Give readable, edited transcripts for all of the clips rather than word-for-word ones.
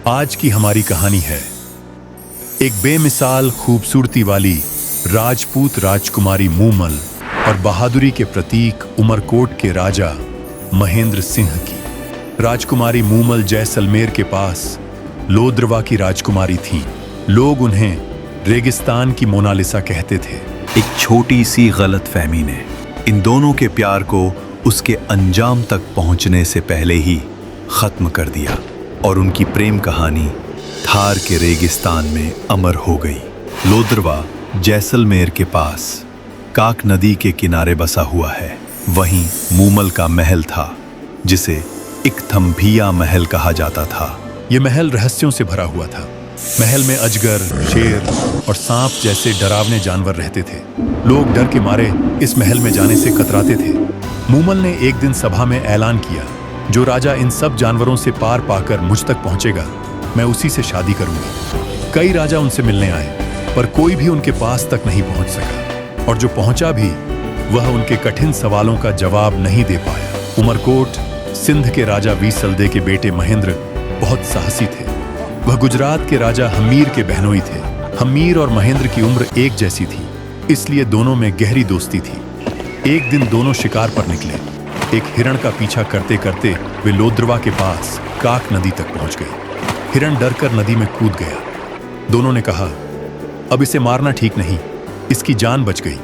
आज की हमारी कहानी है एक बेमिसाल खूबसूरती वाली राजपूत राजकुमारी मूमल और बहादुरी के प्रतीक उमरकोट के राजा महेंद्र सिंह की। राजकुमारी मूमल जैसलमेर के पास लोद्रवा की राजकुमारी थीं। लोग उन्हें रेगिस्तान की मोनालिसा कहते थे। एक छोटी सी गलतफहमी ने इन दोनों के प्यार को उसके अंजाम तक पहुंचने से पहले ही खत्म कर दिया और उनकी प्रेम कहानी थार के रेगिस्तान में अमर हो गई। लोद्रवा जैसलमेर के पास काक नदी के किनारे बसा हुआ है। वहीं मूमल का महल था जिसे इकथम्भिया महल कहा जाता था। यह महल रहस्यों से भरा हुआ था। महल में अजगर, शेर और सांप जैसे डरावने जानवर रहते थे। लोग डर के मारे इस महल में जाने से कतराते थे। मूमल ने एक दिन सभा में ऐलान किया, जो राजा इन सब जानवरों से पार पाकर मुझ तक पहुंचेगा, मैं उसी से शादी करूंगी। कई राजा उनसे मिलने आए, पर कोई भी उनके पास तक नहीं पहुंच सका, और जो पहुंचा भी वह उनके कठिन सवालों का जवाब नहीं दे पाया। उमरकोट सिंध के राजा वीसलदे के बेटे महेंद्र बहुत साहसी थे। वह गुजरात के राजा हमीर के बहनोई थे। हमीर और महेंद्र की उम्र एक जैसी थी, इसलिए दोनों में गहरी दोस्ती थी। एक दिन दोनों शिकार पर निकले। एक हिरण का पीछा करते करते वे लोद्रवा के पास काक नदी तक पहुंच गए। हिरण डरकर नदी में कूद गया। दोनों ने कहा, अब इसे मारना ठीक नहीं, इसकी जान बच गई।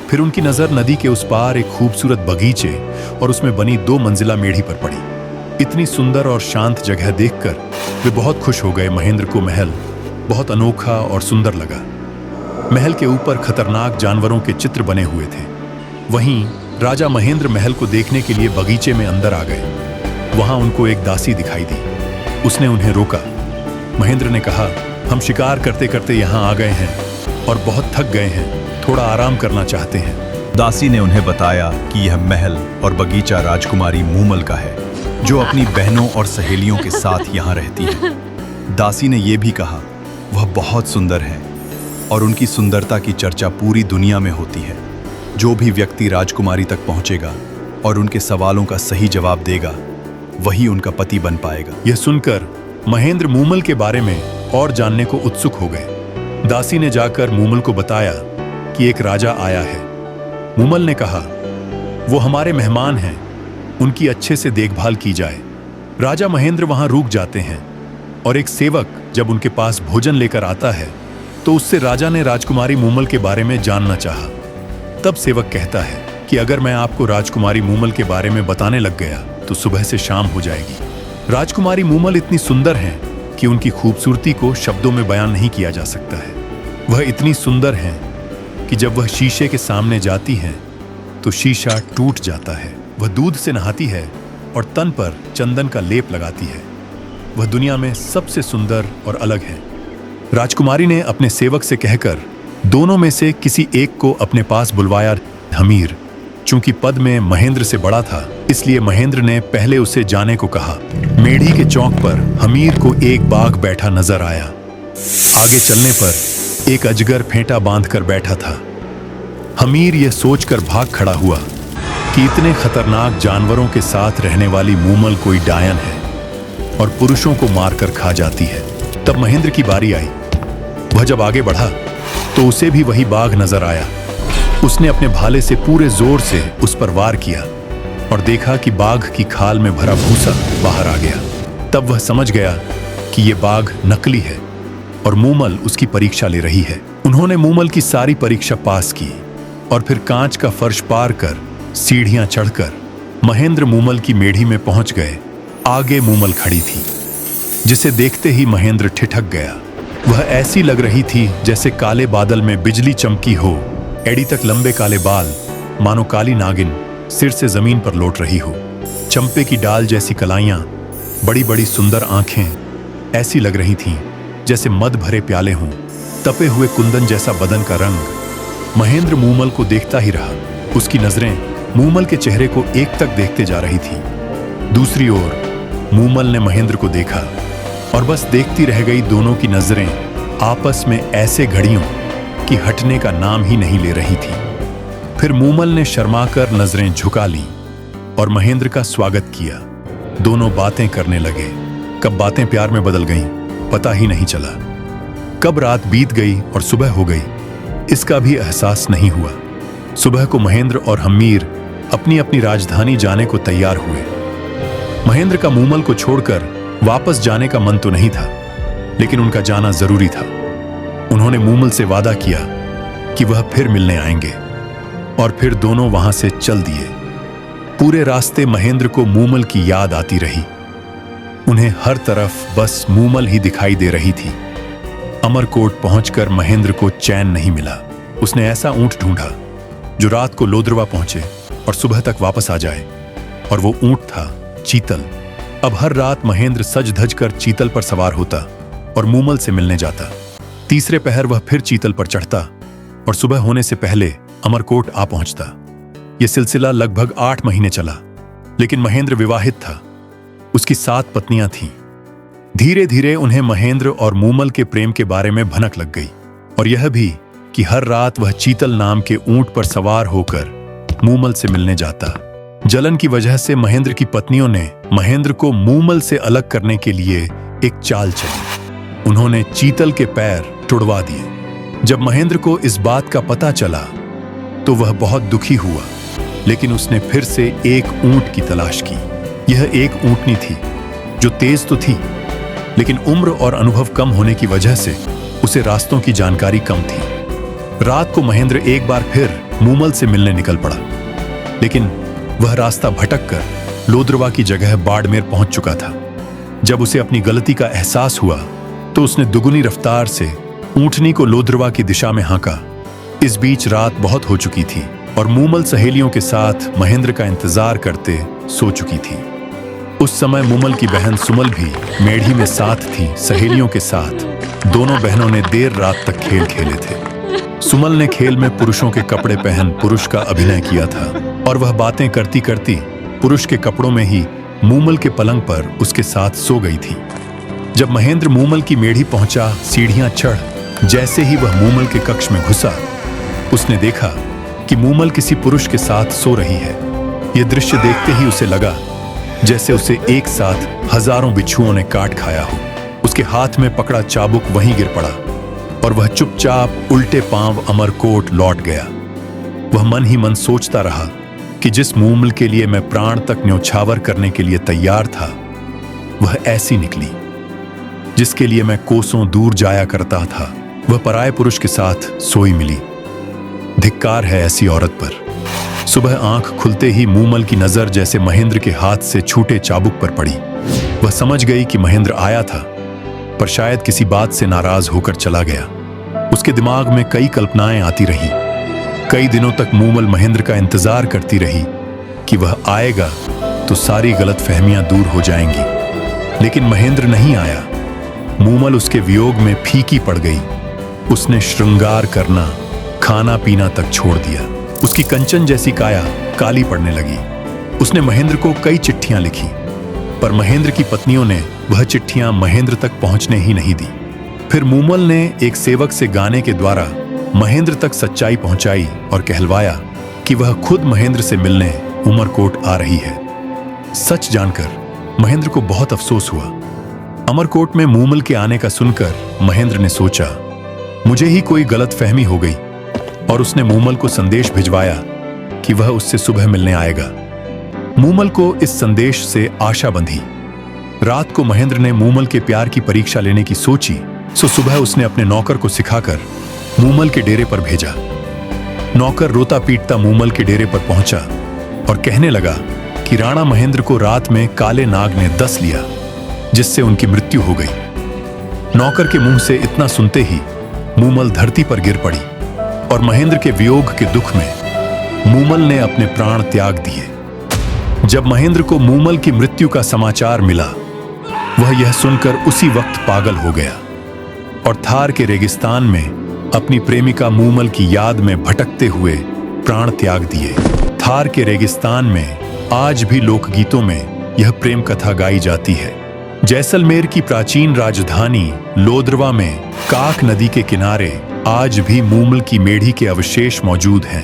फिर उनकी नजर नदी के उस पार एक खूबसूरत बगीचे और उसमें बनी 2 मंजिला मेढ़ी पर पड़ी। इतनी सुंदर और शांत जगह देखकर वे बहुत खुश हो गए। महेंद्र को महल बहुत अनोखा और सुंदर लगा। महल के ऊपर खतरनाक जानवरों के चित्र बने हुए थे। वहीं राजा महेंद्र महल को देखने के लिए बगीचे में अंदर आ गए। वहां उनको एक दासी दिखाई दी। उसने उन्हें रोका। महेंद्र ने कहा, हम शिकार करते करते यहाँ आ गए हैं और बहुत थक गए हैं, थोड़ा आराम करना चाहते हैं। दासी ने उन्हें बताया कि यह महल और बगीचा राजकुमारी मूमल का है, जो अपनी बहनों और सहेलियों के साथ यहाँ रहती है। दासी ने यह भी कहा, वह बहुत सुंदर है और उनकी सुंदरता की चर्चा पूरी दुनिया में होती है। जो भी व्यक्ति राजकुमारी तक पहुंचेगा और उनके सवालों का सही जवाब देगा, वही उनका पति बन पाएगा। यह सुनकर महेंद्र मूमल के बारे में और जानने को उत्सुक हो गए। दासी ने जाकर मूमल को बताया कि एक राजा आया है। मूमल ने कहा, वो हमारे मेहमान हैं, उनकी अच्छे से देखभाल की जाए। राजा महेंद्र वहां रुक जाते हैं और एक सेवक जब उनके पास भोजन लेकर आता है तो उससे राजा ने राजकुमारी मूमल के बारे में जानना चाहा। तब सेवक कहता है कि अगर मैं आपको राजकुमारी मूमल के बारे में बताने लग गया तो सुबह से शाम हो जाएगी। राजकुमारी मूमल इतनी सुंदर हैं कि उनकी खूबसूरती को शब्दों में बयान नहीं किया जा सकता है। वह इतनी सुंदर हैं कि जब वह शीशे के सामने जाती हैं तो शीशा टूट जाता है। वह दूध से नहाती है और तन पर चंदन का लेप लगाती है। वह दुनिया में सबसे सुंदर और अलग है। राजकुमारी ने अपने सेवक से कहकर दोनों में से किसी एक को अपने पास बुलवाया। हमीर चूंकि पद में महेंद्र से बड़ा था, इसलिए महेंद्र ने पहले उसे जाने को कहा। मेढ़ी के चौक पर हमीर को एक बाघ बैठा नजर आया। आगे चलने पर एक अजगर फेंटा बांधकर बैठा था। हमीर यह सोचकर भाग खड़ा हुआ कि इतने खतरनाक जानवरों के साथ रहने वाली मूमल कोई डायन है और पुरुषों को मारकर खा जाती है। तब महेंद्र की बारी आई। वह जब आगे बढ़ा तो उसे भी वही बाघ नजर आया। उसने अपने भाले से पूरे जोर से उस पर वार किया और देखा कि बाघ की खाल में भरा भूसा बाहर आ गया। तब वह समझ गया कि यह बाघ नकली है और मूमल उसकी परीक्षा ले रही है। उन्होंने मूमल की सारी परीक्षा पास की और फिर कांच का फर्श पार कर सीढ़ियां चढ़कर महेंद्र मूमल की मेढ़ी में पहुंच गए। आगे मूमल खड़ी थी, जिसे देखते ही महेंद्र ठिठक गया। वह ऐसी लग रही थी जैसे काले बादल में बिजली चमकी हो। एड़ी तक लंबे काले बाल, मानो काली नागिन सिर से जमीन पर लौट रही हो। चंपे की डाल जैसी कलाइयां, बड़ी बड़ी सुंदर आंखें ऐसी लग रही थीं जैसे मद भरे प्याले हों। तपे हुए कुंदन जैसा बदन का रंग। महेंद्र मूमल को देखता ही रहा। उसकी नजरें मूमल के चेहरे को एक तक देखते जा रही थी। दूसरी ओर मूमल ने महेंद्र को देखा और बस देखती रह गई। दोनों की नजरें आपस में ऐसे घड़ियों कि हटने का नाम ही नहीं ले रही थी। फिर मूमल ने शर्माकर नजरें झुका लीं और महेंद्र का स्वागत किया। दोनों बातें करने लगे। कब बातें प्यार में बदल गईं, पता ही नहीं चला। कब रात बीत गई और सुबह हो गई, इसका भी एहसास नहीं हुआ। सुबह को महेंद्र और हम्मीर अपनी अपनी राजधानी जाने को तैयार हुए। महेंद्र का मूमल को छोड़कर वापस जाने का मन तो नहीं था, लेकिन उनका जाना जरूरी था। उन्होंने मूमल से वादा किया कि वह फिर मिलने आएंगे, और फिर दोनों वहां से चल दिए। पूरे रास्ते महेंद्र को मूमल की याद आती रही। उन्हें हर तरफ बस मूमल ही दिखाई दे रही थी। अमरकोट पहुंचकर महेंद्र को चैन नहीं मिला। उसने ऐसा ऊंट ढूंढा जो रात को लोद्रवा पहुंचे और सुबह तक वापस आ जाए, और वो ऊंट था चीतल। अब हर रात महेंद्र सज धज कर चीतल पर सवार होता और मूमल से मिलने जाता। तीसरे पहर वह फिर चीतल पर चढ़ता और सुबह होने से पहले अमरकोट आ पहुंचता। यह सिलसिला लगभग 8 महीने चला, लेकिन महेंद्र विवाहित था। उसकी 7 पत्नियां थीं। धीरे धीरे उन्हें महेंद्र और मूमल के प्रेम के बारे में भनक लग गई, और यह भी कि हर रात वह चीतल नाम के ऊंट पर सवार होकर मूमल से मिलने जाता। जलन की वजह से महेंद्र की पत्नियों ने महेंद्र को मूमल से अलग करने के लिए एक चाल चली। उन्होंने चीतल के पैर तुड़वा दिए। जब महेंद्र को इस बात का पता चला तो वह बहुत दुखी हुआ, लेकिन उसने फिर से एक ऊंट की तलाश की। यह एक ऊंटनी थी जो तेज तो थी, लेकिन उम्र और अनुभव कम होने की वजह से उसे रास्तों की जानकारी कम थी। रात को महेंद्र एक बार फिर मूमल से मिलने निकल पड़ा, लेकिन वह रास्ता भटककर लोद्रवा की जगह बाड़मेर पहुंच चुका था। जब उसे अपनी गलती का एहसास हुआ तो उसने दुगुनी रफ्तार से ऊंटनी को लोद्रवा की दिशा में हाँका। इस बीच रात बहुत हो चुकी थी और मूमल सहेलियों के साथ महेंद्र का इंतजार करते सो चुकी थी। उस समय मूमल की बहन सुमल भी मेढ़ी में साथ थी। सहेलियों के साथ दोनों बहनों ने देर रात तक खेल खेले थे। सुमल ने खेल में पुरुषों के कपड़े पहन पुरुष का अभिनय किया था, और वह बातें करती करती पुरुष के कपड़ों में ही मूमल के पलंग पर उसके साथ सो गई थी। जब महेंद्र मूमल की मेढ़ी पहुंचा, सीढ़ियां चढ़ जैसे ही वह मूमल के कक्ष में घुसा, उसने देखा कि मूमल किसी पुरुष के साथ सो रही है। यह दृश्य देखते ही उसे लगा जैसे उसे एक साथ हजारों बिच्छुओं ने काट खाया हो। उसके हाथ में पकड़ा चाबुक वहीं गिर पड़ा और वह चुपचाप उल्टे पांव अमरकोट लौट गया। वह मन ही मन सोचता रहा कि जिस मूमल के लिए मैं प्राण तक न्यौछावर करने के लिए तैयार था, वह ऐसी निकली। जिसके लिए मैं कोसों दूर जाया करता था, वह पराये पुरुष के साथ सोई मिली। धिक्कार है ऐसी औरत पर। सुबह आंख खुलते ही मूमल की नजर जैसे महेंद्र के हाथ से छूटे चाबुक पर पड़ी। वह समझ गई कि महेंद्र आया था, पर शायद किसी बात से नाराज होकर चला गया। उसके दिमाग में कई कल्पनाएं आती रहीं। कई दिनों तक मूमल महेंद्र का इंतजार करती रही कि वह आएगा तो सारी गलतफहमियां दूर हो जाएंगी, लेकिन महेंद्र नहीं आया। मूमल उसके वियोग में फीकी पड़ गई। उसने श्रृंगार करना, खाना पीना तक छोड़ दिया। उसकी कंचन जैसी काया काली पड़ने लगी। उसने महेंद्र को कई चिट्ठियां लिखी, पर महेंद्र की पत्नियों ने वह चिट्ठियां महेंद्र तक पहुंचने ही नहीं दी। फिर मूमल ने एक सेवक से गाने के द्वारा महेंद्र तक सच्चाई पहुंचाई और कहलवाया कि वह खुद महेंद्र से मिलने उमरकोट आ रही है। सच जानकर महेंद्र को बहुत अफसोस हुआ। अमरकोट में मूमल के आने का सुनकर महेंद्र ने सोचा, मुझे ही कोई गलतफहमी हो गई, और उसने मूमल को संदेश भिजवाया कि वह उससे सुबह मिलने आएगा। मूमल को इस संदेश से आशा बंधी। रात को महेंद्र ने मूमल के प्यार की परीक्षा लेने की सोची, सो सुबह उसने अपने नौकर को सिखाकर मूमल के डेरे पर भेजा। नौकर रोता पीटता मूमल के डेरे पर पहुंचा और कहने लगा कि राणा महेंद्र को रात में काले नाग ने डस लिया, जिससे उनकी मृत्यु हो गई। नौकर के मुंह से इतना सुनते ही मूमल धरती पर गिर पड़ी, और महेंद्र के वियोग के दुख में मूमल ने अपने प्राण त्याग दिए। जब महेंद्र को मूमल की मृत्यु का समाचार मिला, वह यह सुनकर उसी वक्त पागल हो गया और थार के रेगिस्तान में अपनी प्रेमिका मूमल की याद में भटकते हुए प्राण त्याग दिए। थार के रेगिस्तान में आज भी लोकगीतों में यह प्रेम कथा गाई जाती है। जैसलमेर की प्राचीन राजधानी लोद्रवा में काक नदी के किनारे आज भी मूमल की मेढ़ी के अवशेष मौजूद हैं,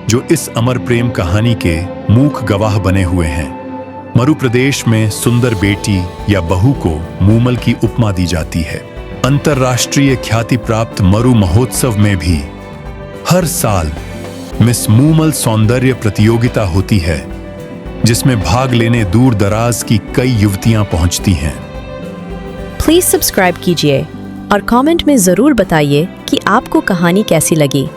जो इस अमर प्रेम कहानी के मूक गवाह बने हुए हैं। मरु प्रदेश में सुंदर बेटी या बहू को मूमल की उपमा दी जाती है। अंतर्राष्ट्रीय ख्याति प्राप्त मरु महोत्सव में भी हर साल मिस मूमल सौंदर्य प्रतियोगिता होती है, जिसमें भाग लेने दूर दराज की कई युवतियां पहुंचती हैं। प्लीज सब्सक्राइब कीजिए और कमेंट में जरूर बताइए कि आपको कहानी कैसी लगी।